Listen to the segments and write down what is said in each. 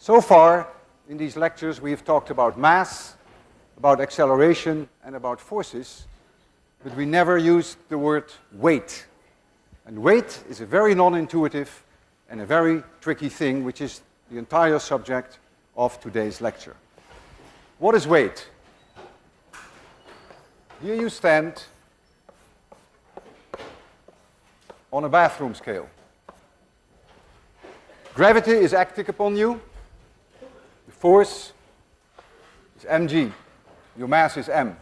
So far, in these lectures, we've talked about mass, about acceleration, and about forces, but we never used the word weight. And weight is a very non-intuitive and a very tricky thing, which is the entire subject of today's lecture. What is weight? Here you stand on a bathroom scale. Gravity is acting upon you. The force is mg. Your mass is m.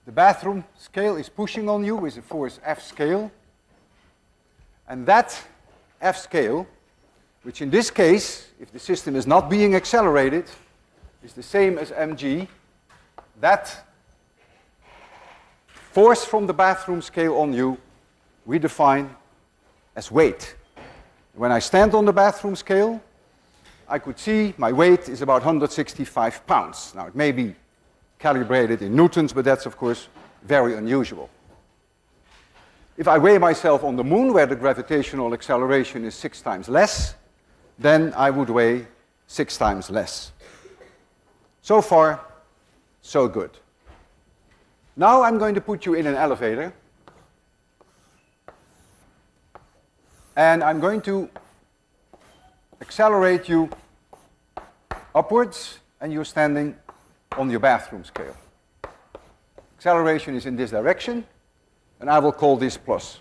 The bathroom scale is pushing on you with a force F scale. And that F scale, which in this case, if the system is not being accelerated, is the same as mg, that force from the bathroom scale on you we define as weight. When I stand on the bathroom scale, I could see my weight is about 165 pounds. Now, it may be calibrated in newtons, but that's, of course, very unusual. If I weigh myself on the moon, where the gravitational acceleration is 6 times less, then I would weigh 6 times less. So far, so good. Now I'm going to put you in an elevator, and I'm going to accelerate you upwards, and you're standing on your bathroom scale. Acceleration is in this direction, and I will call this plus,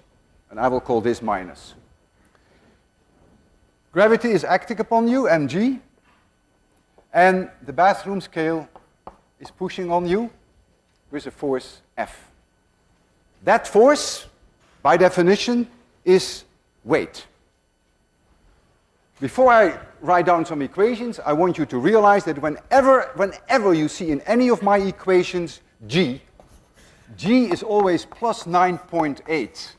and I will call this minus. Gravity is acting upon you, mg, and the bathroom scale is pushing on you with a force F. That force, by definition, is weight. Before I write down some equations, I want you to realize that whenever you see in any of my equations g is always plus 9.8.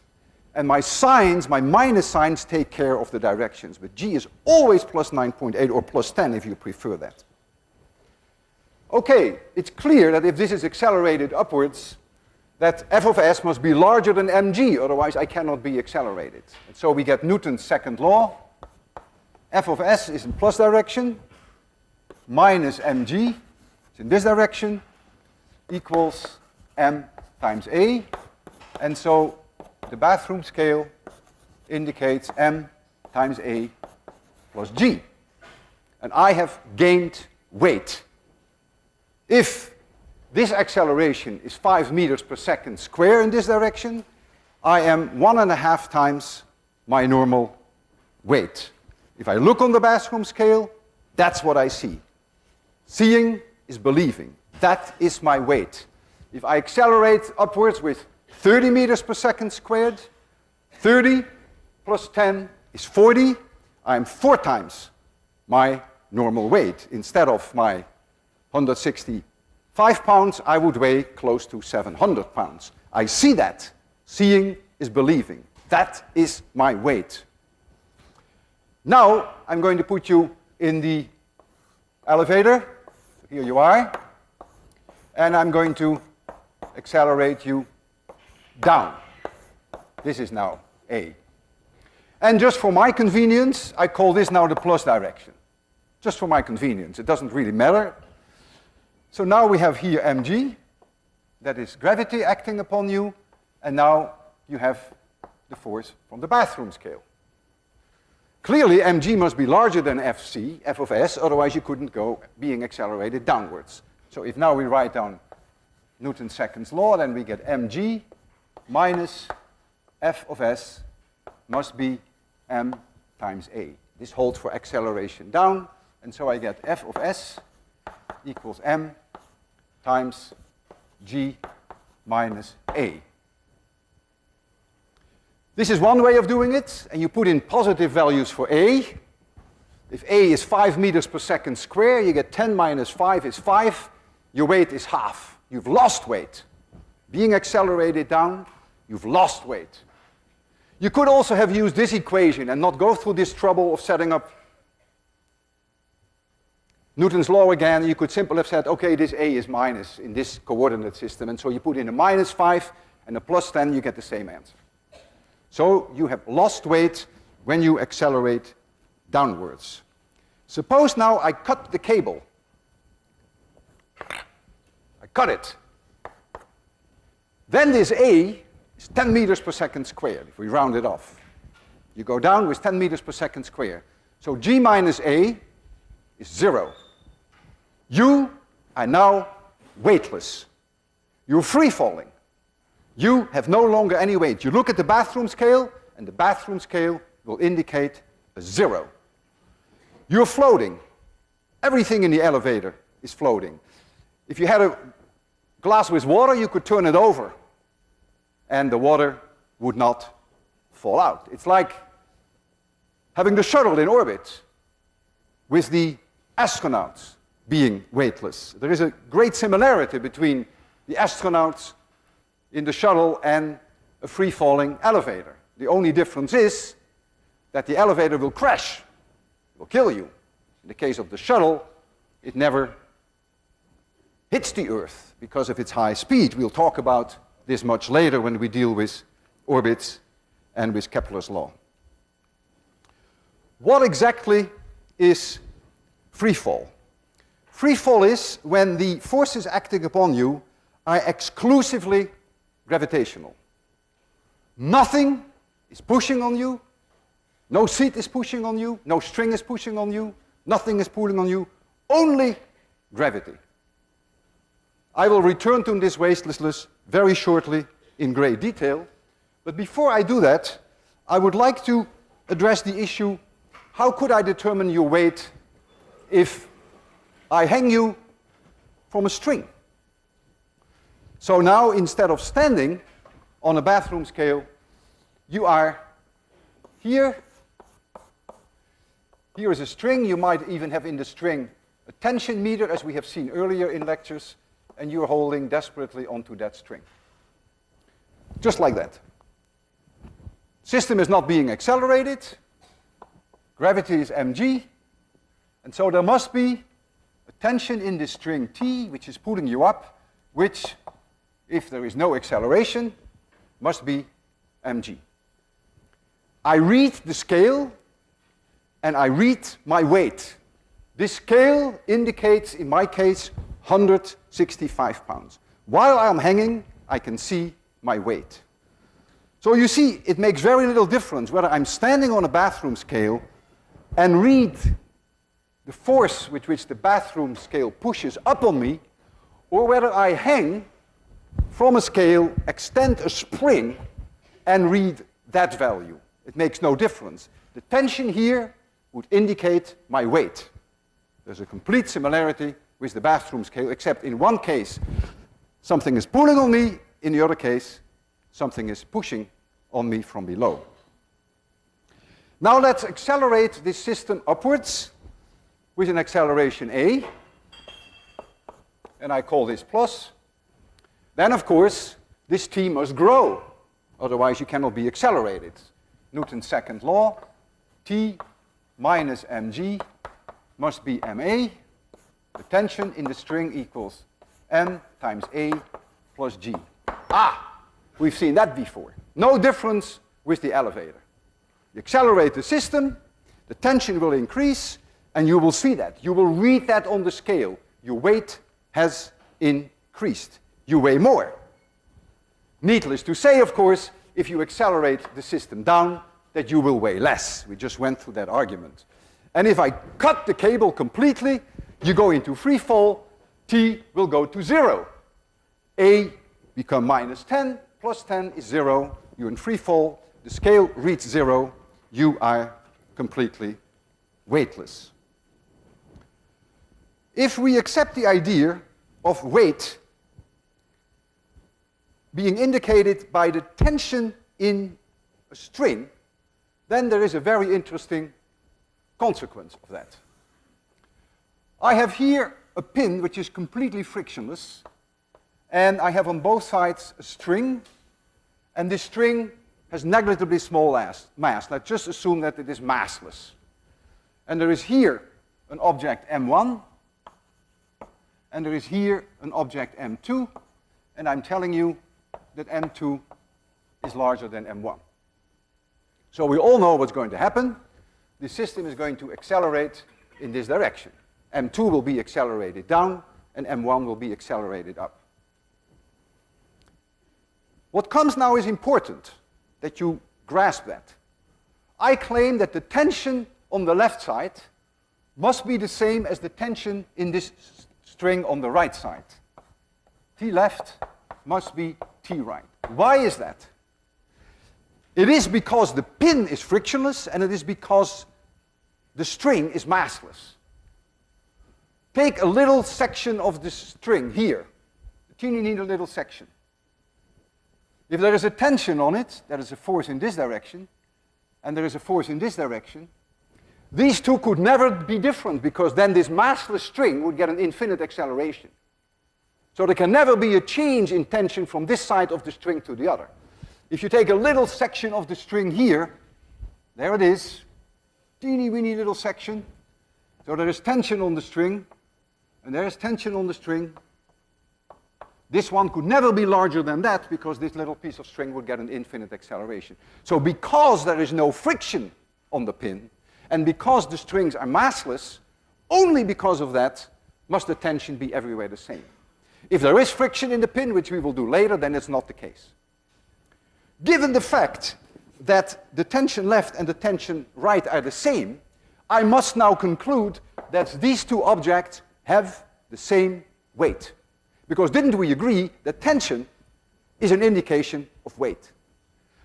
And my signs, my minus signs, take care of the directions. But g is always plus 9.8 or plus 10 if you prefer that. Okay, it's clear that if this is accelerated upwards, that f of s must be larger than mg, otherwise I cannot be accelerated. And so we get Newton's second law. F of s is in plus direction, minus mg, it's in this direction, equals m times a. And so the bathroom scale indicates m times a plus g. And I have gained weight. If this acceleration is 5 meters per second square in this direction, I am 1.5 times my normal weight. If I look on the bathroom scale, that's what I see. Seeing is believing. That is my weight. If I accelerate upwards with 30 meters per second squared, 30 plus 10 is 40. I am 4 times my normal weight. Instead of my 165 pounds, I would weigh close to 700 pounds. I see that. Seeing is believing. That is my weight. Now, I'm going to put you in the elevator. Here you are. And I'm going to accelerate you down. This is now A. And just for my convenience, I call this now the plus direction. Just for my convenience. It doesn't really matter. So now we have here mg. That is gravity acting upon you. And now you have the force from the bathroom scale. Clearly, mg must be larger than fc, f of s, otherwise you couldn't go being accelerated downwards. So if now we write down Newton's second law, then we get mg minus f of s must be m times a. This holds for acceleration down, and so I get f of s equals m times g minus a. This is one way of doing it, and you put in positive values for a. If a is 5 meters per second square, you get 10 minus 5 is 5. Your weight is half. You've lost weight. Being accelerated down, you've lost weight. You could also have used this equation and not go through this trouble of setting up Newton's law again. You could simply have said, okay, this a is minus in this coordinate system, and so you put in a minus 5 and a plus 10, you get the same answer. So you have lost weight when you accelerate downwards. Suppose now I cut the cable. I cut it. Then this A is 10 meters per second squared, if we round it off. You go down with 10 meters per second squared. So G minus A is 0. You are now weightless. You're free falling. You have no longer any weight. You look at the bathroom scale, and the bathroom scale will indicate a 0. You're floating. Everything in the elevator is floating. If you had a glass with water, you could turn it over, and the water would not fall out. It's like having the shuttle in orbit with the astronauts being weightless. There is a great similarity between the astronauts in the shuttle and a free-falling elevator. The only difference is that the elevator will crash, will kill you. In the case of the shuttle, it never hits the Earth because of its high speed. We'll talk about this much later when we deal with orbits and with Kepler's law. What exactly is free fall? Free fall is when the forces acting upon you are exclusively gravitational. Nothing is pushing on you, no seat is pushing on you, no string is pushing on you, nothing is pulling on you, only gravity. I will return to this weightlessness very shortly in great detail, but before I do that, I would like to address the issue, how could I determine your weight if I hang you from a string? So now, instead of standing on a bathroom scale, you are here. Here is a string. You might even have in the string a tension meter, as we have seen earlier in lectures, and you're holding desperately onto that string. Just like that. System is not being accelerated. Gravity is mg. And so there must be a tension in this string T, which is pulling you up, which, if there is no acceleration, must be mg. I read the scale, and I read my weight. This scale indicates, in my case, 165 pounds. While I'm hanging, I can see my weight. So you see, it makes very little difference whether I'm standing on a bathroom scale and read the force with which the bathroom scale pushes up on me, or whether I hang from a scale, extend a spring, and read that value. It makes no difference. The tension here would indicate my weight. There's a complete similarity with the bathroom scale, except in one case, something is pulling on me, in the other case, something is pushing on me from below. Now let's accelerate this system upwards with an acceleration a, and I call this plus. Then, of course, this t must grow, otherwise you cannot be accelerated. Newton's second law, t minus mg must be ma. The tension in the string equals m times a plus g. We've seen that before. No difference with the elevator. You accelerate the system, the tension will increase, and you will see that. You will read that on the scale. Your weight has increased. You weigh more. Needless to say, of course, if you accelerate the system down, that you will weigh less. We just went through that argument. And if I cut the cable completely, you go into free fall, t will go to 0. A become minus 10, plus 10 is 0. You're in free fall, the scale reads 0, you are completely weightless. If we accept the idea of weight being indicated by the tension in a string, then there is a very interesting consequence of that. I have here a pin which is completely frictionless, and I have on both sides a string, and this string has negligibly small mass. Let's just assume that it is massless. And there is here an object m1, and there is here an object m2, and I'm telling you that m2 is larger than m1. So we all know what's going to happen. the system is going to accelerate in this direction. M2 will be accelerated down, and M1 will be accelerated up. What comes now is important, that you grasp that. I claim that the tension on the left side must be the same as the tension in this string on the right side. T left must be T right. Why is that? It is because the pin is frictionless, and it is because the string is massless. Take a little section of the string here, a teeny little section. If there is a tension on it, there is a force in this direction, and there is a force in this direction, these two could never be different, because then this massless string would get an infinite acceleration. So there can never be a change in tension from this side of the string to the other. If you take a little section of the string here, there it is, teeny weeny little section. So there is tension on the string, and there is tension on the string. This one could never be larger than that, because this little piece of string would get an infinite acceleration. So because there is no friction on the pin, and because the strings are massless, only because of that must the tension be everywhere the same. If there is friction in the pin, which we will do later, then it's not the case. Given the fact that the tension left and the tension right are the same, I must now conclude that these two objects have the same weight. Because didn't we agree that tension is an indication of weight?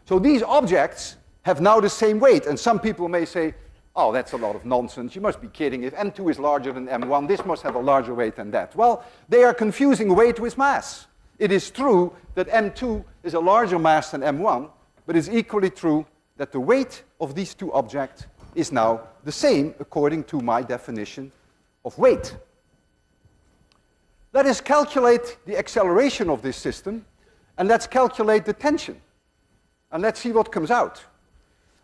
So these objects have now the same weight, and some people may say, oh, that's a lot of nonsense, you must be kidding. If M2 is larger than M1, this must have a larger weight than that. Well, they are confusing weight with mass. It is true that M2 is a larger mass than M1, but it's equally true that the weight of these two objects is now the same according to my definition of weight. Let us calculate the acceleration of this system, and let's calculate the tension. And let's see what comes out.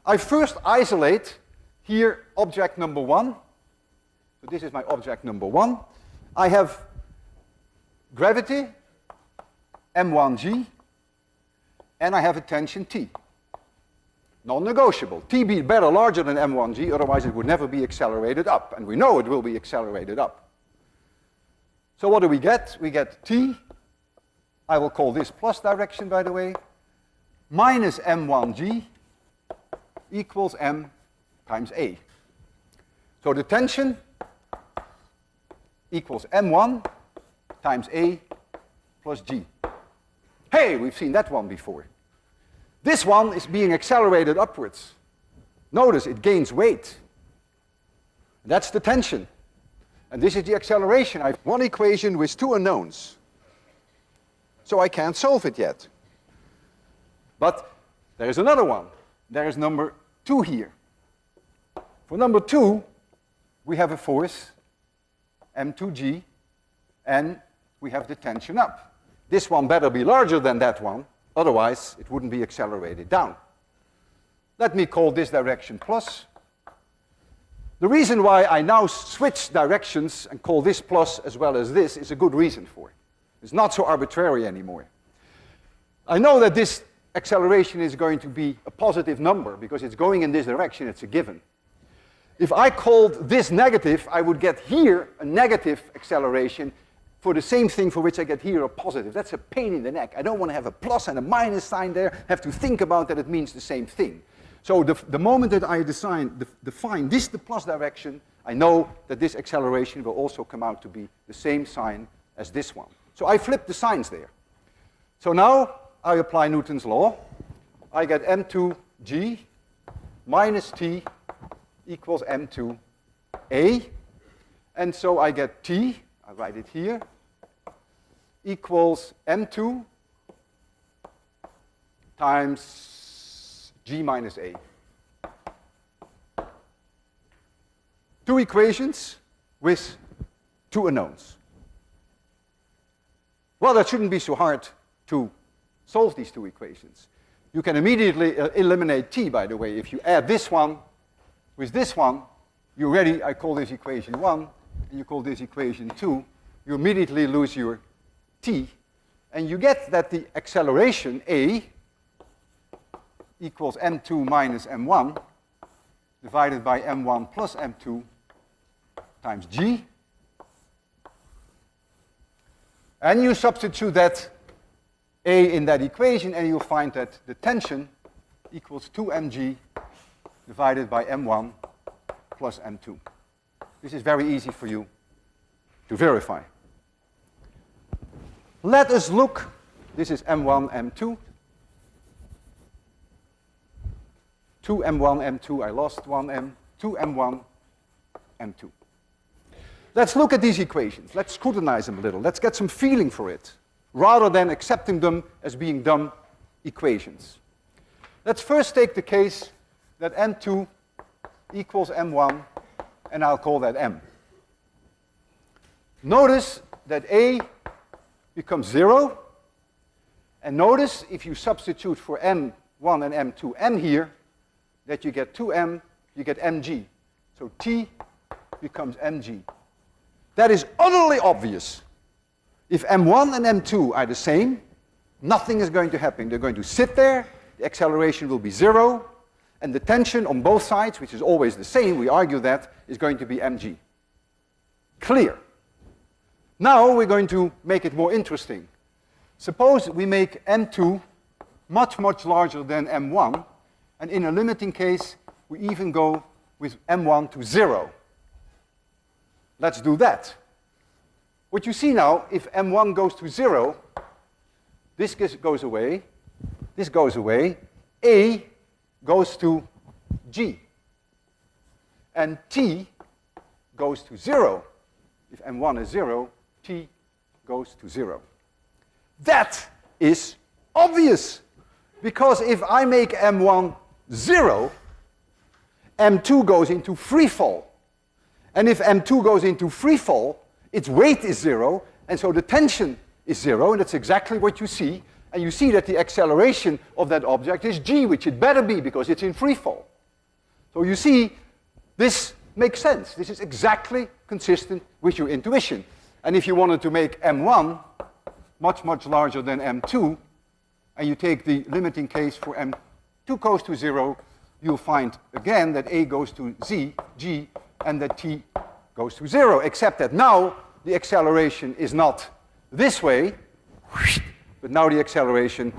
I first isolate here object number 1. So this is my object number 1. I have gravity, m1g, and I have a tension T. Non-negotiable. T be better larger than m1g, otherwise it would never be accelerated up. And we know it will be accelerated up. So what do we get? We get T, I will call this plus direction, by the way, minus m1g equals m times A. So the tension equals m1 times A plus g. Hey, we've seen that one before. This one is being accelerated upwards. Notice it gains weight. That's the tension. And this is the acceleration. I have one equation with two unknowns. So I can't solve it yet. But there is another one. There is number 2 here. For number 2, we have a force, m2g, and we have the tension up. This one better be larger than that one, otherwise it wouldn't be accelerated down. Let me call this direction plus. The reason why I now switch directions and call this plus as well as this is a good reason for it. It's not so arbitrary anymore. I know that this acceleration is going to be a positive number because it's going in this direction, it's a given. If I called this negative, I would get here a negative acceleration for the same thing for which I get here a positive. That's a pain in the neck. I don't want to have a plus and a minus sign there, have to think about that it means the same thing. So the moment that I define this the plus direction, I know that this acceleration will also come out to be the same sign as this one. So I flip the signs there. So now I apply Newton's law. I get m2g minus t equals m2a. And so I get t, I write it here, equals m2 times g minus a. Two equations with two unknowns. Well, that shouldn't be so hard to solve these two equations. You can immediately eliminate t, by the way. If you add this one with this one, you already, I call this equation 1, and you call this equation 2, you immediately lose your t, and you get that the acceleration a equals m2 minus m1 divided by m1 plus m2 times g. And you substitute that A in that equation, and you'll find that the tension equals 2mg divided by m1 plus m2. This is very easy for you to verify. Let us look, this is m1, m2. 2m1, m2, I lost 1m, 2m1, m2. Let's look at these equations. Let's scrutinize them a little. Let's get some feeling for it, rather than accepting them as being dumb equations. Let's first take the case that m2 equals m1, and I'll call that m. Notice that A becomes 0, and notice if you substitute for m1 and m2 m here, that you get 2m, you get mg. So T becomes mg. That is utterly obvious. If m1 and m2 are the same, nothing is going to happen. They're going to sit there, the acceleration will be 0, and the tension on both sides, which is always the same, we argue that, is going to be mg. Clear. Now we're going to make it more interesting. Suppose we make m2 much, much larger than m1, and in a limiting case, we even go with m1 to 0. Let's do that. What you see now, if m1 goes to 0, this goes away, this goes away, A goes to G, and T goes to 0. If m1 is 0, T goes to 0. That is obvious, because if I make m1 0, m2 goes into free fall. And if m2 goes into free fall, its weight is 0, and so the tension is 0, and that's exactly what you see. And you see that the acceleration of that object is g, which it better be, because it's in free fall. So you see, this makes sense. This is exactly consistent with your intuition. And if you wanted to make m1 much, much larger than m2, and you take the limiting case for m2 goes to 0, you'll find again that A goes to G, and that T goes to 0, except that now the acceleration is not this way, but now the acceleration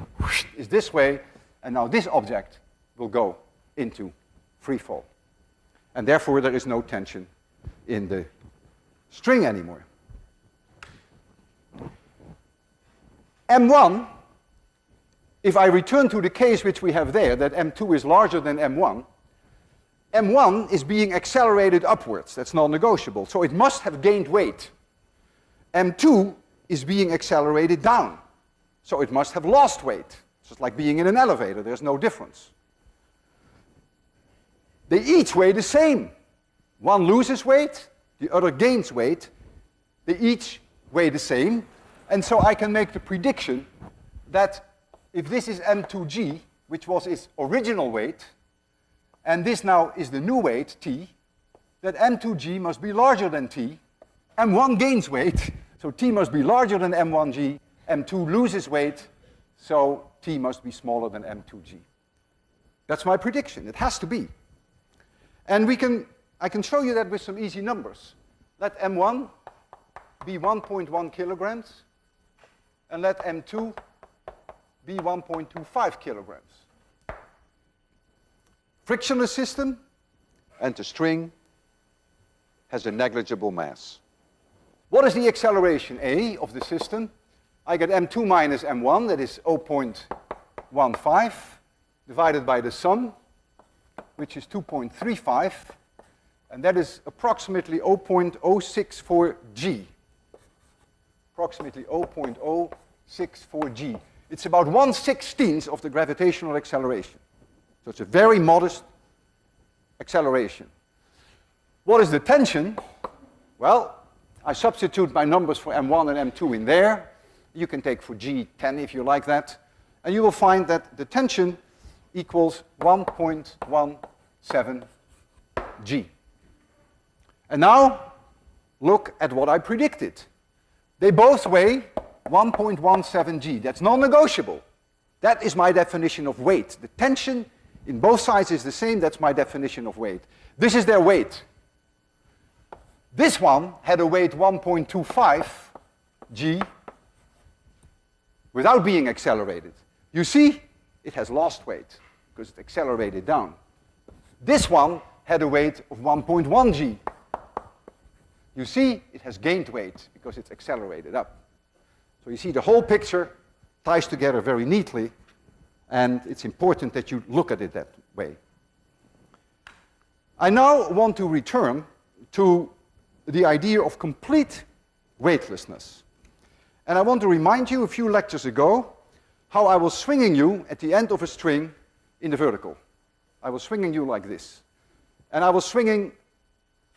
is this way, and now this object will go into free fall. And therefore there is no tension in the string anymore. M1, if I return to the case which we have there, that M2 is larger than M1, M1 is being accelerated upwards. That's non-negotiable. So it must have gained weight. M2 is being accelerated down. So it must have lost weight. It's just like being in an elevator. There's no difference. They each weigh the same. One loses weight, the other gains weight. They each weigh the same. And so I can make the prediction that if this is m2g, which was its original weight, and this now is the new weight, t, that m2g must be larger than t. m1 gains weight, so t must be larger than m1g. m2 loses weight, so t must be smaller than m2g. That's my prediction. It has to be. And I can show you that with some easy numbers. Let m1 be 1.1 kilograms, and let m2 be 1.25 kilograms. Frictionless system, and the string has a negligible mass. What is the acceleration, A, of the system? I get m2 minus m1, that is 0.15, divided by the sum, which is 2.35, and that is approximately 0.064 g. Approximately 0.064 g. It's about 1/16 of the gravitational acceleration. So it's a very modest acceleration. What is the tension? Well, I substitute my numbers for m1 and m2 in there. You can take for g 10 if you like that. And you will find that the tension equals 1.17 g. And now, look at what I predicted. They both weigh 1.17 g. That's non-negotiable. That is my definition of weight. The tension in both sides is the same. That's my definition of weight. This is their weight. This one had a weight 1.25 g without being accelerated. You see, it has lost weight because it accelerated down. This one had a weight of 1.1 g. You see, it has gained weight because it's accelerated up. So you see, the whole picture ties together very neatly, and it's important that you look at it that way. I now want to return to the idea of complete weightlessness. And I want to remind you a few lectures ago how I was swinging you at the end of a string in the vertical. I was swinging you like this. And I was swinging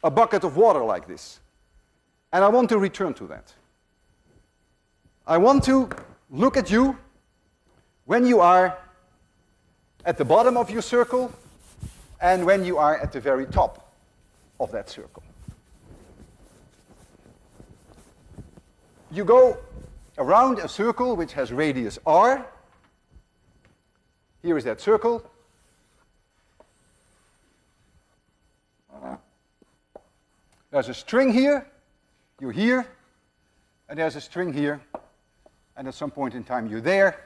a bucket of water like this. And I want to return to that. I want to look at you when you are at the bottom of your circle and when you are at the very top of that circle. You go around a circle which has radius r. Here is that circle. There's a string here. You're here. And there's a string here. And at some point in time you're there.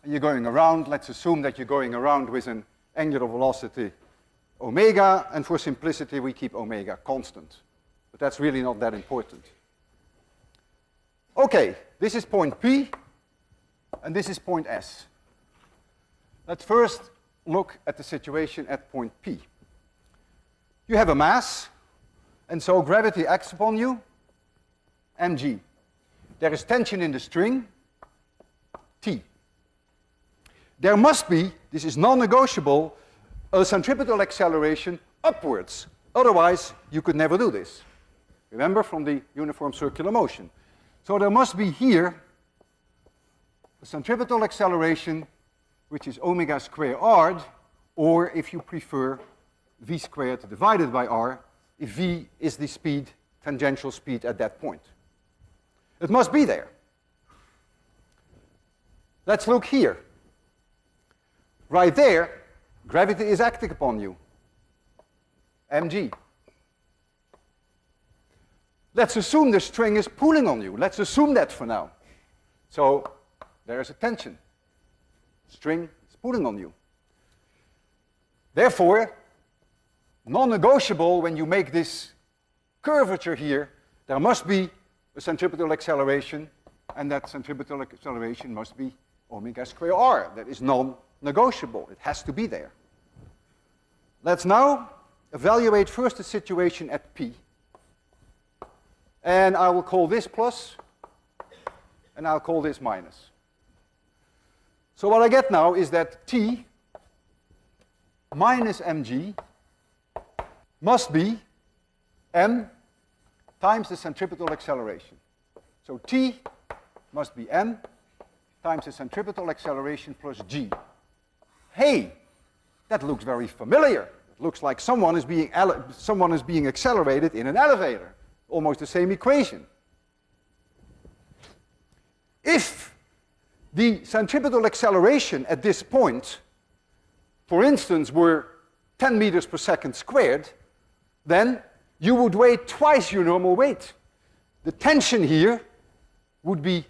And you're going around. Let's assume that you're going around with an angular velocity omega. And for simplicity we keep omega constant. But that's really not that important. Okay, this is point P, and this is point S. Let's first look at the situation at point P. You have a mass, and so gravity acts upon you, mg. There is tension in the string, T. There must be, this is non-negotiable, a centripetal acceleration upwards. Otherwise, you could never do this. Remember from the uniform circular motion. So there must be here a centripetal acceleration which is omega squared r, or if you prefer, v squared divided by r, if v is the speed, tangential speed at that point. It must be there. Let's look here. Right there, gravity is acting upon you, mg. Let's assume the string is pulling on you. Let's assume that for now. So there is a tension. String is pulling on you. Therefore, non-negotiable when you make this curvature here, there must be a centripetal acceleration, and that centripetal acceleration must be omega squared r. That is non-negotiable. It has to be there. Let's now evaluate first the situation at P. And I will call this plus, and I'll call this minus. So what I get now is that T minus mg must be m times the centripetal acceleration. So T must be m times the centripetal acceleration plus g. Hey, that looks very familiar. It looks like someone is being accelerated in an elevator. Almost the same equation. If the centripetal acceleration at this point, for instance, were 10 meters per second squared, then you would weigh twice your normal weight. The tension here would be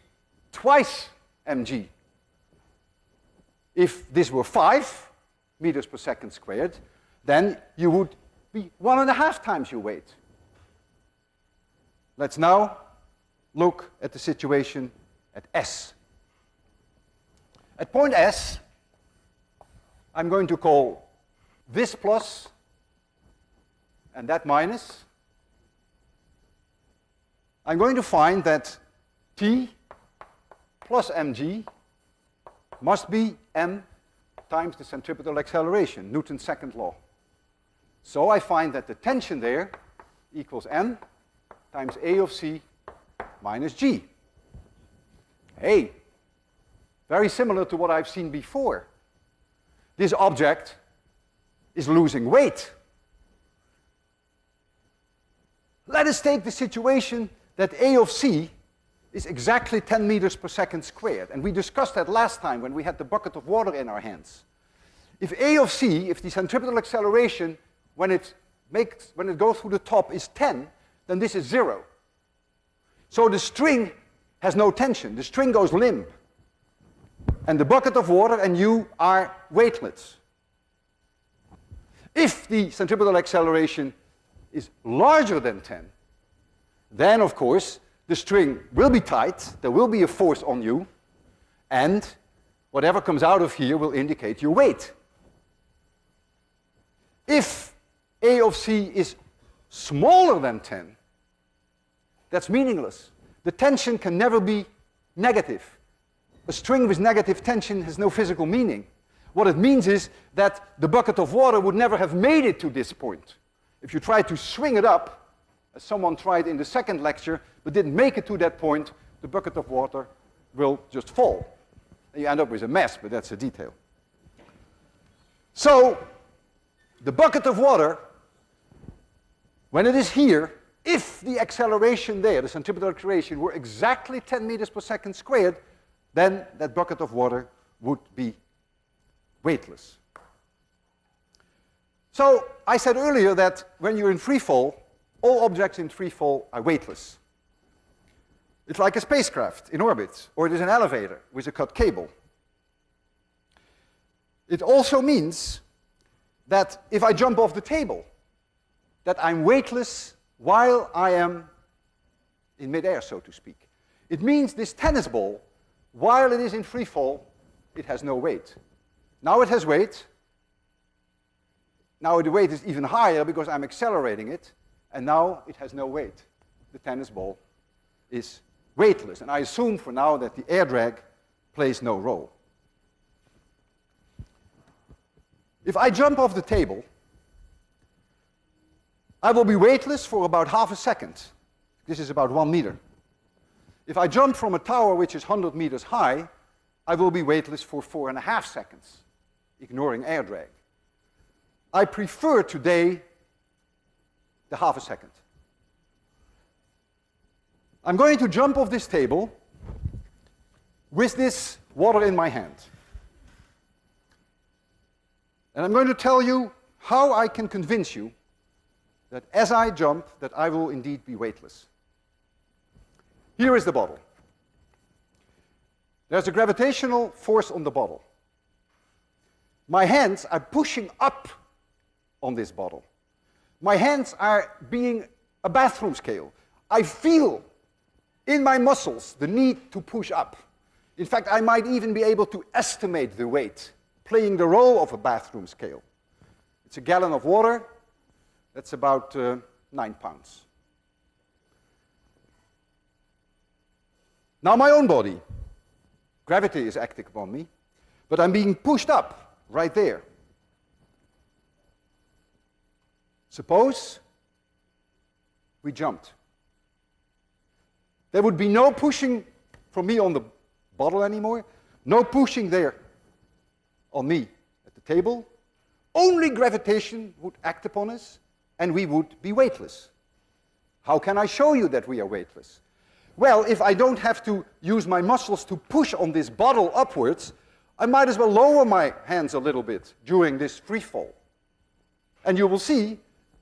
twice mg. If this were 5 meters per second squared, then you would be 1.5 times your weight. Let's now look at the situation at S. At point S, I'm going to call this plus and that minus. I'm going to find that T plus mg must be m times the centripetal acceleration, Newton's second law. So I find that the tension there equals m times A of C minus G. Hey, very similar to what I've seen before. This object is losing weight. Let us take the situation that A of C is exactly 10 meters per second squared. And we discussed that last time when we had the bucket of water in our hands. if A of c, if the centripetal acceleration when it goes through the top is 10, then this is 0. So the string has no tension. The string goes limp. And the bucket of water and you are weightless. If the centripetal acceleration is larger than 10, then of course the string will be tight, there will be a force on you, and whatever comes out of here will indicate your weight. If A of c is smaller than 10, that's meaningless. The tension can never be negative. A string with negative tension has no physical meaning. What it means is that the bucket of water would never have made it to this point. If you try to swing it up, as someone tried in the second lecture, but didn't make it to that point, the bucket of water will just fall. And you end up with a mess, but that's a detail. So, the bucket of water, when it is here, if the acceleration there, the centripetal acceleration, were exactly 10 meters per second squared, then that bucket of water would be weightless. So I said earlier that when you're in free fall, all objects in free fall are weightless. It's like a spacecraft in orbit, or it is an elevator with a cut cable. It also means that if I jump off the table, that I'm weightless while I am in midair, so to speak. It means this tennis ball, while it is in free fall, it has no weight. Now it has weight. Now the weight is even higher because I'm accelerating it, and now it has no weight. The tennis ball is weightless, and I assume for now that the air drag plays no role. If I jump off the table, I will be weightless for about half a second. This is about 1 meter. If I jump from a tower which is 100 meters high, I will be weightless for 4.5 seconds, ignoring air drag. I prefer today the half a second. I'm going to jump off this table with this water in my hand. And I'm going to tell you how I can convince you that as I jump, that I will indeed be weightless. Here is the bottle. There's a gravitational force on the bottle. My hands are pushing up on this bottle. My hands are being a bathroom scale. I feel in my muscles the need to push up. In fact, I might even be able to estimate the weight, playing the role of a bathroom scale. It's a gallon of water. That's about 9 pounds. Now my own body, gravity is acting upon me, but I'm being pushed up right there. Suppose we jumped. There would be no pushing from me on the bottle anymore, no pushing there on me at the table. Only gravitation would act upon us, and we would be weightless. How can I show you that we are weightless? Well, if I don't have to use my muscles to push on this bottle upwards, I might as well lower my hands a little bit during this free fall. And you will see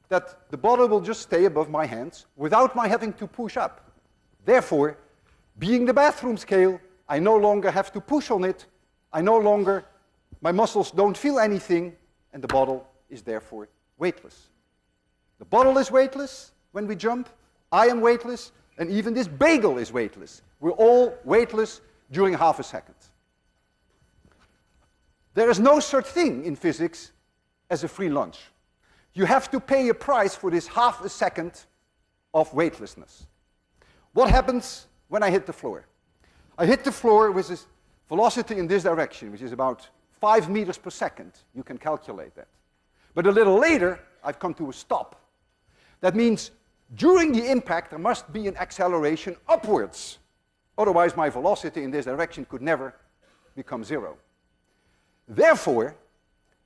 that the bottle will just stay above my hands without my having to push up. Therefore, being the bathroom scale, I no longer have to push on it. My muscles don't feel anything, and the bottle is therefore weightless. The bottle is weightless when we jump. I am weightless. And even this bagel is weightless. We're all weightless during half a second. There is no such thing in physics as a free lunch. You have to pay a price for this half a second of weightlessness. What happens when I hit the floor? I hit the floor with this velocity in this direction, which is about 5 meters per second. You can calculate that. But a little later, I've come to a stop. That means during the impact, there must be an acceleration upwards. Otherwise, my velocity in this direction could never become 0. Therefore,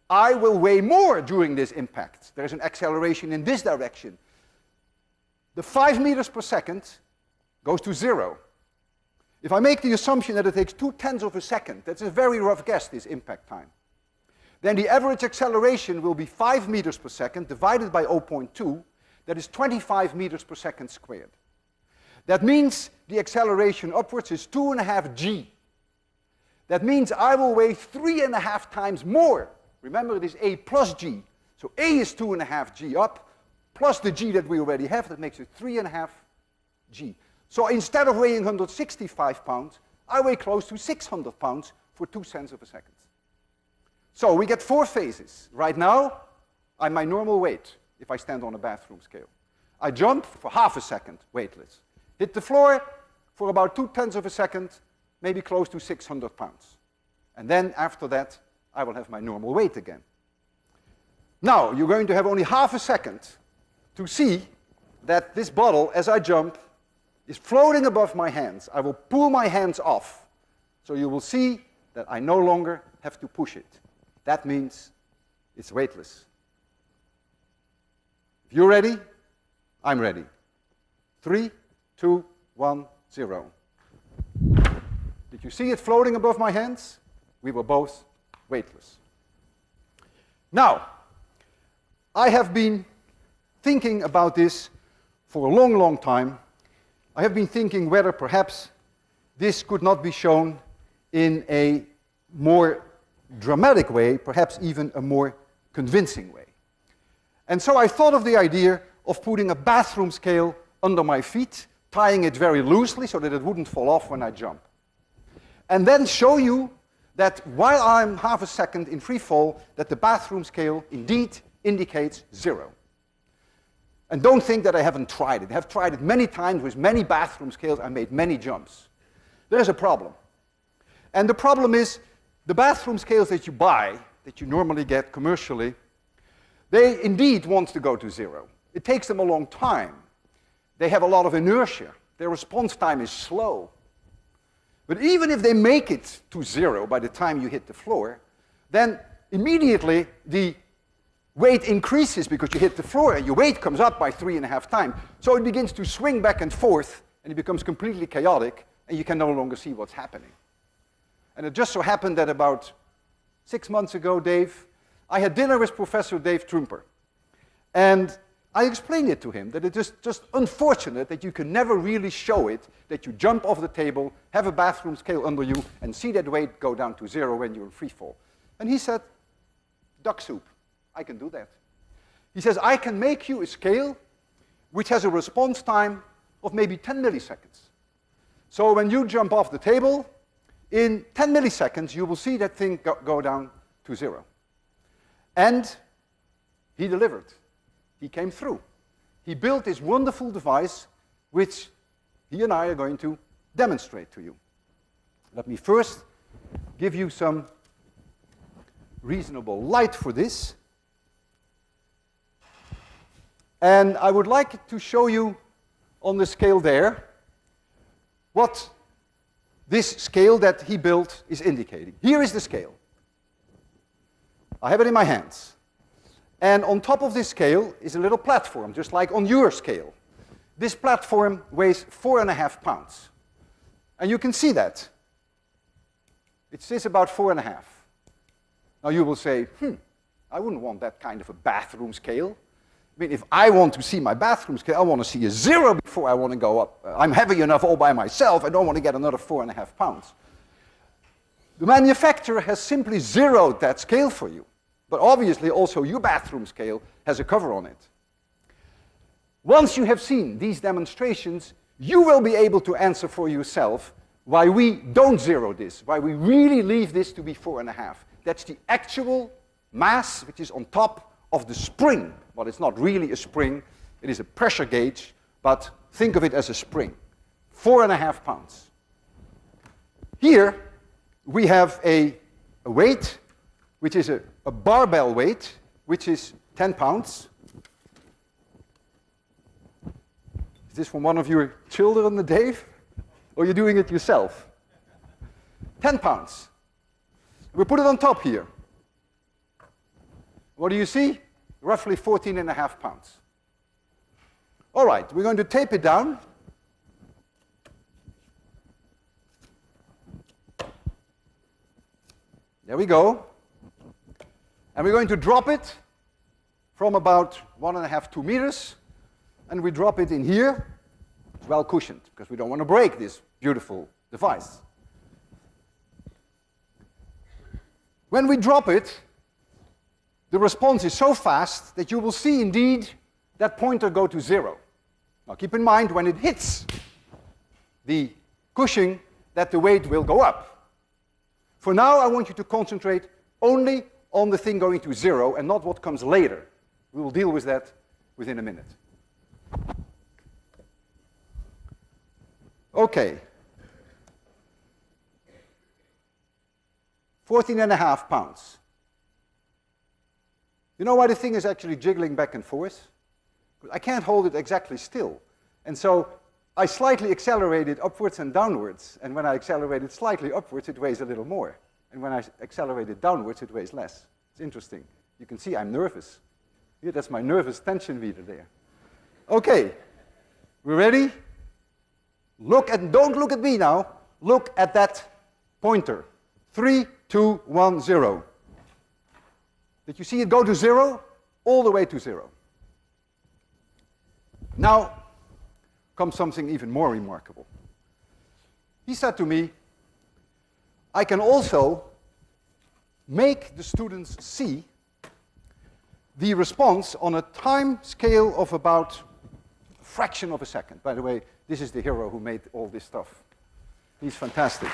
I will weigh more during this impact. There's an acceleration in this direction. The 5 meters per second goes to 0. If I make the assumption that it takes 0.2 of a second, that's a very rough guess, this impact time, then the average acceleration will be 5 meters per second divided by 0.2. That is 25 meters per second squared. That means the acceleration upwards is 2.5 g. That means I will weigh 3.5 times more. Remember, it is a plus g. So a is 2.5 g up, plus the g that we already have. That makes it 3.5 g. So instead of weighing 165 pounds, I weigh close to 600 pounds for 2 cents of a second. So we get 4 phases. Right now, I'm my normal weight if I stand on a bathroom scale. I jump for half a second, weightless. Hit the floor for about 2/10 of a second, maybe close to 600 pounds. And then after that, I will have my normal weight again. Now, you're going to have only half a second to see that this bottle, as I jump, is floating above my hands. I will pull my hands off. So you will see that I no longer have to push it. That means it's weightless. If you're ready, I'm ready. 3, 2, 1, 0. Did you see it floating above my hands? We were both weightless. Now, I have been thinking about this for a long, long time. I have been thinking whether perhaps this could not be shown in a more dramatic way, perhaps even a more convincing way. And so I thought of the idea of putting a bathroom scale under my feet, tying it very loosely so that it wouldn't fall off when I jump. And then show you that while I'm half a second in free fall, that the bathroom scale indeed indicates 0. And don't think that I haven't tried it. I have tried it many times with many bathroom scales. I made many jumps. There's a problem. And the problem is the bathroom scales that you buy, that you normally get commercially, they indeed want to go to 0. It takes them a long time. They have a lot of inertia. Their response time is slow. But even if they make it to 0 by the time you hit the floor, then immediately the weight increases because you hit the floor and your weight comes up by 3.5 times. So it begins to swing back and forth and it becomes completely chaotic and you can no longer see what's happening. And it just so happened that about 6 months ago, Dave, I had dinner with Professor Dave Trumper. And I explained it to him, that it's just unfortunate that you can never really show it, that you jump off the table, have a bathroom scale under you, and see that weight go down to 0 when you're in free fall. And he said, duck soup, I can do that. He says, I can make you a scale which has a response time of maybe 10 milliseconds. So when you jump off the table, in 10 milliseconds, you will see that thing go down to 0. And he delivered. He came through. He built this wonderful device, which he and I are going to demonstrate to you. Let me first give you some reasonable light for this. And I would like to show you on the scale there what this scale that he built is indicating. Here is the scale. I have it in my hands. And on top of this scale is a little platform, just like on your scale. This platform weighs 4.5 pounds. And you can see that. It says about 4.5. Now you will say, I wouldn't want that kind of a bathroom scale. I mean, if I want to see my bathroom scale, I want to see a 0 before I want to go up. I'm heavy enough all by myself. I don't want to get another 4.5 pounds. The manufacturer has simply zeroed that scale for you. But obviously also your bathroom scale has a cover on it. Once you have seen these demonstrations, you will be able to answer for yourself why we don't zero this, why we really leave this to be 4.5. That's the actual mass which is on top of the spring. Well, it's not really a spring, it is a pressure gauge, but think of it as a spring. 4.5 pounds. Here we have a weight which is a barbell weight, which is 10 pounds. Is this from one of your children, Dave? Or you're doing it yourself? 10 pounds. We put it on top here. What do you see? Roughly 14.5 pounds. All right, we're going to tape it down. There we go. And we're going to drop it from about 1.5, 2 meters, and we drop it in here. It's well cushioned, because we don't want to break this beautiful device. When we drop it, the response is so fast that you will see indeed that pointer go to 0. Now keep in mind, when it hits the cushion, that the weight will go up. For now, I want you to concentrate only on the thing going to 0 and not what comes later. We will deal with that within a minute. Okay. 14.5 pounds. You know why the thing is actually jiggling back and forth? I can't hold it exactly still. And so I slightly accelerate it upwards and downwards. And when I accelerate it slightly upwards, it weighs a little more. And when I accelerate it downwards, it weighs less. It's interesting. You can see I'm nervous. Yeah, that's my nervous tension meter there. Okay, we ready? Don't look at me now. Look at that pointer. 3, 2, 1, 0. Did you see it go to 0? All the way to 0. Now comes something even more remarkable. He said to me, I can also make the students see the response on a time scale of about a fraction of a second. By the way, this is the hero who made all this stuff. He's fantastic.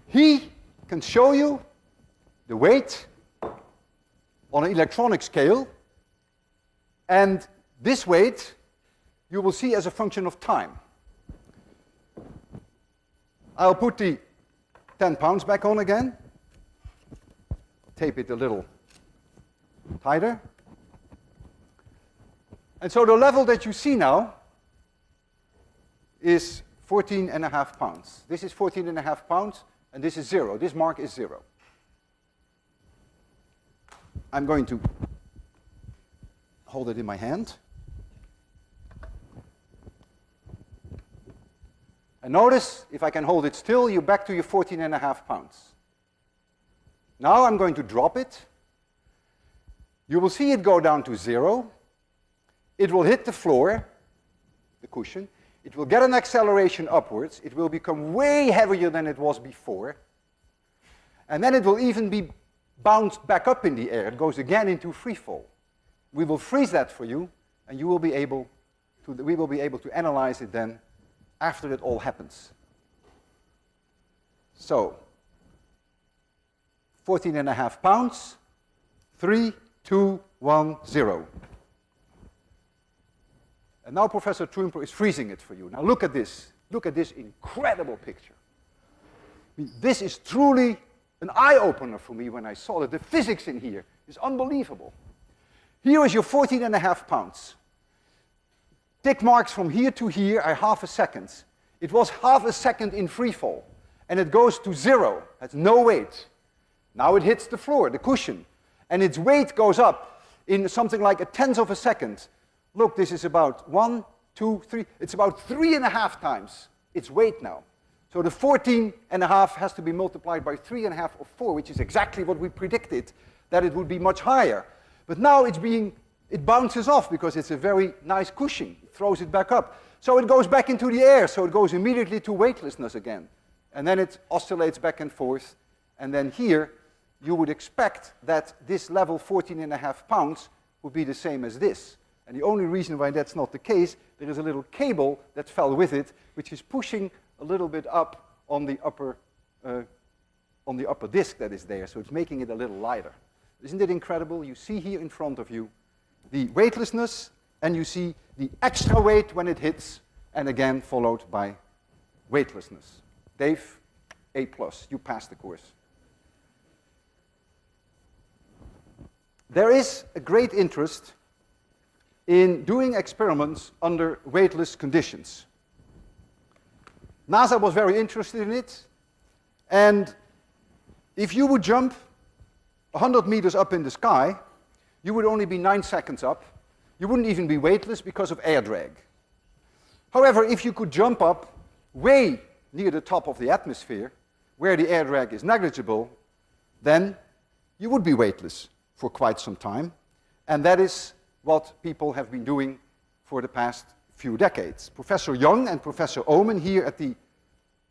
He can show you the weight on an electronic scale, and this weight you will see as a function of time. I'll put the 10 pounds back on again, tape it a little tighter. And so the level that you see now is 14.5 pounds. This is 14.5 pounds, and this is 0. This mark is 0. I'm going to hold it in my hand. And notice, if I can hold it still, you're back to your 14.5 pounds. Now I'm going to drop it. You will see it go down to 0. It will hit the floor, the cushion. It will get an acceleration upwards. It will become way heavier than it was before. And then it will even be bounced back up in the air. It goes again into free fall. We will freeze that for you, and you will be able to, we will be able to analyze it then after it all happens. So, 14.5 pounds, 3, 2, 1, 0. And now Professor Trumper is freezing it for you. Now look at this. Look at this incredible picture. I mean, this is truly an eye-opener for me when I saw it. The physics in here is unbelievable. Here is your 14.5 pounds. Tick marks from here to here are half a second. It was half a second in free fall. And it goes to 0. Has no weight. Now it hits the floor, the cushion. And its weight goes up in something like a tenth of a second. Look, this is about 1, 2, 3. It's about 3.5 times its weight now. So the 14.5 has to be multiplied by 3.5 or 4, which is exactly what we predicted, that it would be much higher. But now it bounces off because it's a very nice cushion. It throws it back up. So it goes back into the air, so it goes immediately to weightlessness again. And then it oscillates back and forth. And then here, you would expect that this level 14.5 pounds would be the same as this. And the only reason why that's not the case, there is a little cable that fell with it, which is pushing a little bit up on the upper disk that is there. So it's making it a little lighter. Isn't it incredible? You see here in front of you the weightlessness, and you see the extra weight when it hits, and again followed by weightlessness. Dave, A+, you passed the course. There is a great interest in doing experiments under weightless conditions. NASA was very interested in it, and if you would jump 100 meters up in the sky, you would only be 9 seconds up. You wouldn't even be weightless because of air drag. However, if you could jump up way near the top of the atmosphere, where the air drag is negligible, then you would be weightless for quite some time. And that is what people have been doing for the past few decades. Professor Young and Professor Omen here at the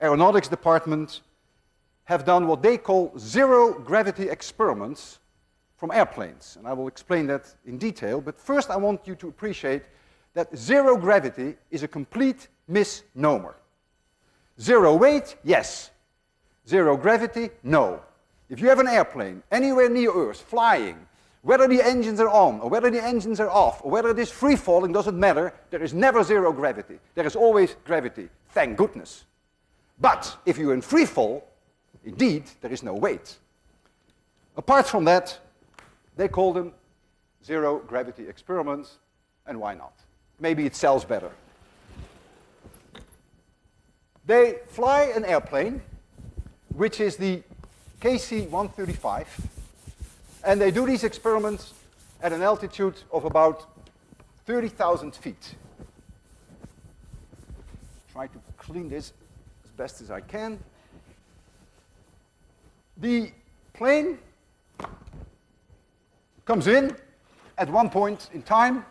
Aeronautics Department have done what they call zero-gravity experiments from airplanes. And I will explain that in detail. But first I want you to appreciate that zero gravity is a complete misnomer. Zero weight, yes. Zero gravity, no. If you have an airplane anywhere near Earth, flying, whether the engines are on or whether the engines are off or whether it is free falling, doesn't matter, there is never zero gravity. There is always gravity, thank goodness. But if you're in free fall, indeed, there is no weight. Apart from that, they call them zero gravity experiments, and why not? Maybe it sells better. They fly an airplane, which is the KC-135, and they do these experiments at an altitude of about 30,000 feet. Try to clean this as best as I can. The plane comes in at one point in time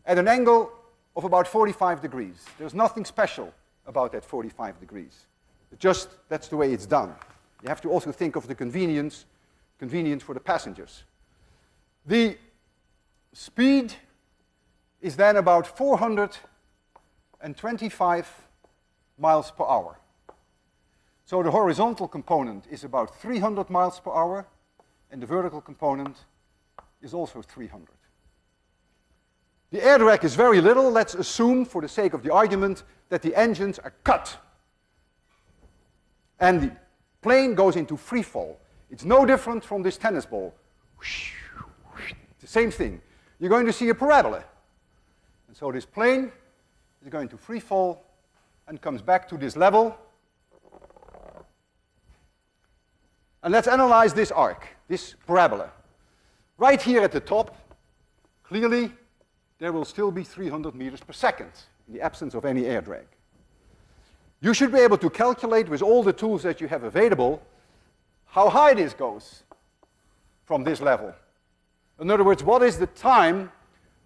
at an angle of about 45 degrees. There's nothing special about that 45 degrees. Just that's the way it's done. You have to also think of the convenience for the passengers. The speed is then about 425 miles per hour. So the horizontal component is about 300 miles per hour, and the vertical component is also 300. The air drag is very little. Let's assume, for the sake of the argument, that the engines are cut. And the plane goes into free fall. It's no different from this tennis ball. It's the same thing. You're going to see a parabola. And so this plane is going to free fall and comes back to this level. And let's analyze this arc, this parabola. Right here at the top, clearly, there will still be 300 meters per second in the absence of any air drag. You should be able to calculate with all the tools that you have available how high this goes from this level. In other words, what is the time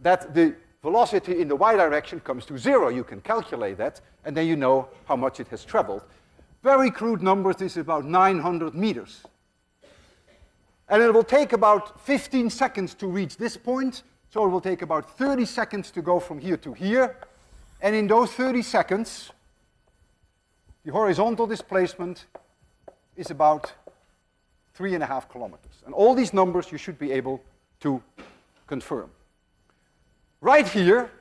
that the velocity in the y direction comes to zero? You can calculate that, and then you know how much it has traveled. Very crude numbers, this is about 900 meters. And it will take about 15 seconds to reach this point, so it will take about 30 seconds to go from here to here. And in those 30 seconds, the horizontal displacement is about 3.5 kilometers. And all these numbers you should be able to confirm. Right here,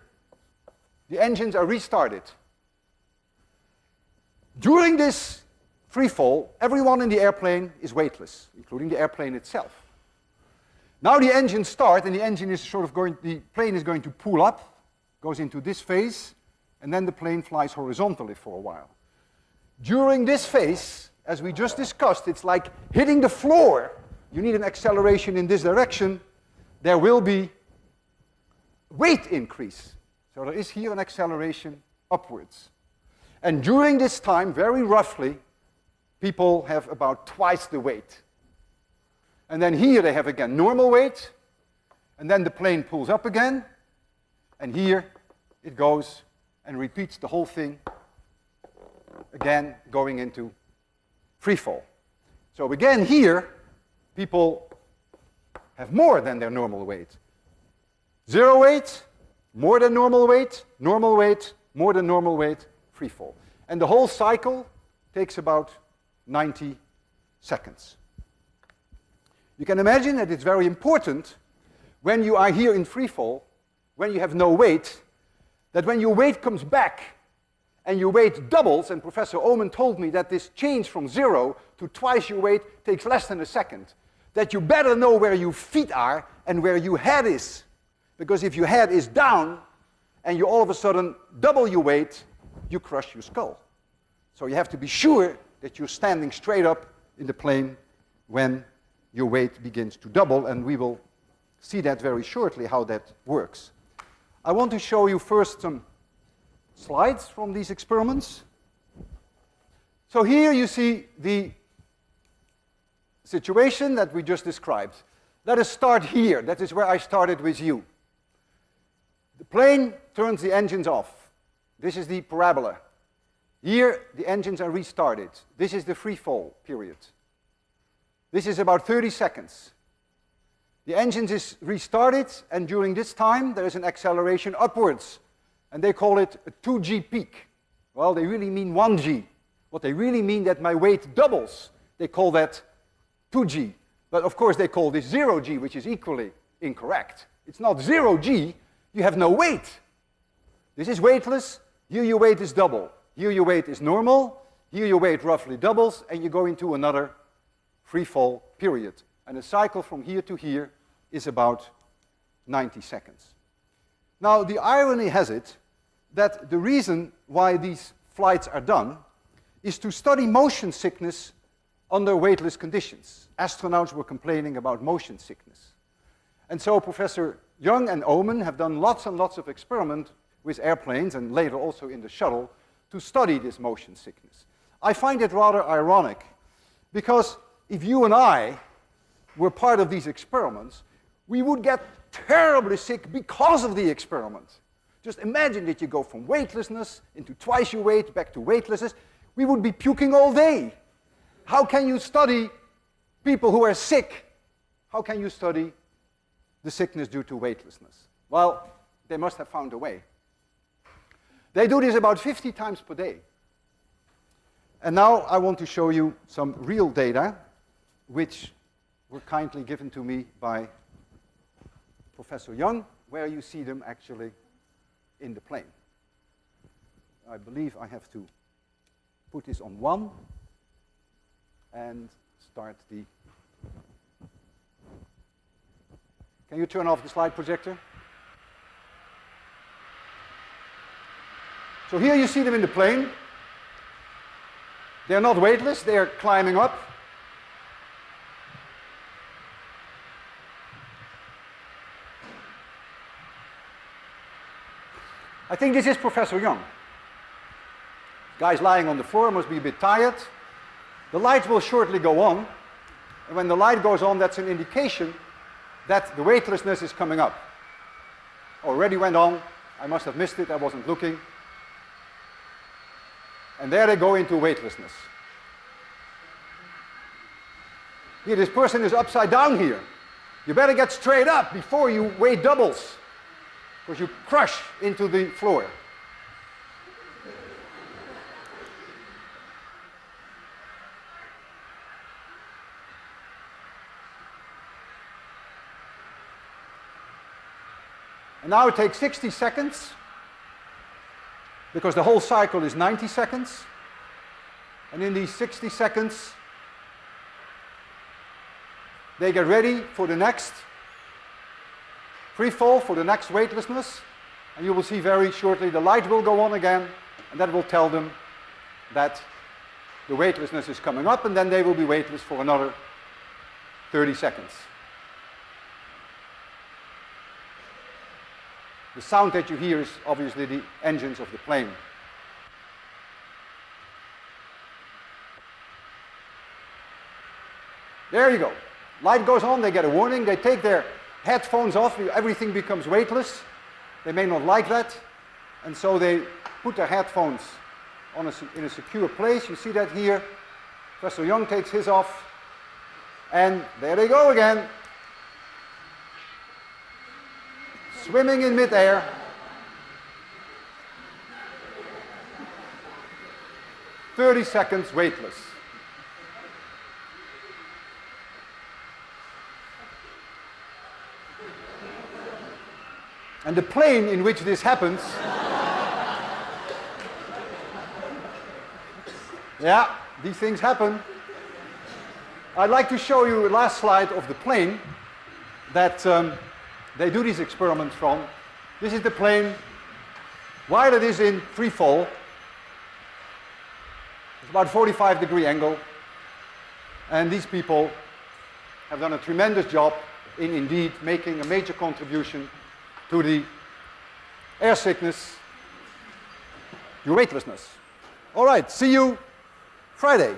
the engines are restarted. During this free fall, everyone in the airplane is weightless, including the airplane itself. Now the engines start, and the engine is the plane is going to pull up, goes into this phase, and then the plane flies horizontally for a while. During this phase, as we just discussed, it's like hitting the floor. You need an acceleration in this direction. There will be weight increase. So there is here an acceleration upwards. And during this time, very roughly, people have about twice the weight. And then here they have again normal weight, and then the plane pulls up again, and here it goes and repeats the whole thing, again going into free fall. So again here, people have more than their normal weight. Zero weight, more than normal weight, more than normal weight, free fall. And the whole cycle takes about 90 seconds. You can imagine that it's very important when you are here in free fall, when you have no weight, that when your weight comes back and your weight doubles, and Professor Omen told me that this change from 0 to twice your weight takes less than a second, that you better know where your feet are and where your head is. Because if your head is down and you all of a sudden double your weight, you crush your skull. So you have to be sure that you're standing straight up in the plane when your weight begins to double, and we will see that very shortly, how that works. I want to show you first some slides from these experiments. So here you see the situation that we just described. Let us start here. That is where I started with you. The plane turns the engines off. This is the parabola. Here, the engines are restarted. This is the free fall period. This is about 30 seconds. The engines is restarted, and during this time, there is an acceleration upwards. And they call it a 2g peak. Well, they really mean 1g. What they really mean that my weight doubles. They call that 2g. But of course, they call this 0g, which is equally incorrect. It's not 0g. You have no weight. This is weightless. Here your weight is double. Here your weight is normal. Here your weight roughly doubles, and you go into another free fall period. And the cycle from here to here is about 90 seconds. Now, the irony has it that the reason why these flights are done is to study motion sickness under weightless conditions. Astronauts were complaining about motion sickness. And so Professor Young and Oman have done lots and lots of experiments with airplanes, and later also in the shuttle, to study this motion sickness. I find it rather ironic, because if you and I were part of these experiments, we would get terribly sick because of the experiment. Just imagine that you go from weightlessness into twice your weight, back to weightlessness. We would be puking all day. How can you study people who are sick? How can you study the sickness due to weightlessness? Well, they must have found a way. They do this about 50 times per day. And now I want to show you some real data, which were kindly given to me by Professor Young, where you see them actually in the plane. I believe I have to put this on 1 and start the... Can you turn off the slide projector? So here you see them in the plane. They're not weightless, they are climbing up. I think this is Professor Young. Guy's lying on the floor, must be a bit tired. The light will shortly go on, and when the light goes on, that's an indication that the weightlessness is coming up. Already went on, I must have missed it, I wasn't looking. And there they go into weightlessness. Here, this person is upside down here. You better get straight up before your weight doubles, because you crush into the floor. And now it takes 60 seconds, because the whole cycle is 90 seconds. And in these 60 seconds, they get ready for the next free fall, for the next weightlessness. And you will see very shortly the light will go on again, and that will tell them that the weightlessness is coming up, and then they will be weightless for another 30 seconds. The sound that you hear is obviously the engines of the plane. There you go. Light goes on, they get a warning, they take their headphones off, everything becomes weightless. They may not like that, and so they put their headphones on in a secure place. You see that here. Professor Young takes his off, and there they go again. Swimming in midair. "30 seconds weightless." And the plane in which this happens, yeah, these things happen. I'd like to show you a last slide of the plane that they do these experiments from. This is the plane while it is in free fall. It's about 45-degree angle. And these people have done a tremendous job in indeed making a major contribution to the air sickness, your weightlessness. All right, see you Friday.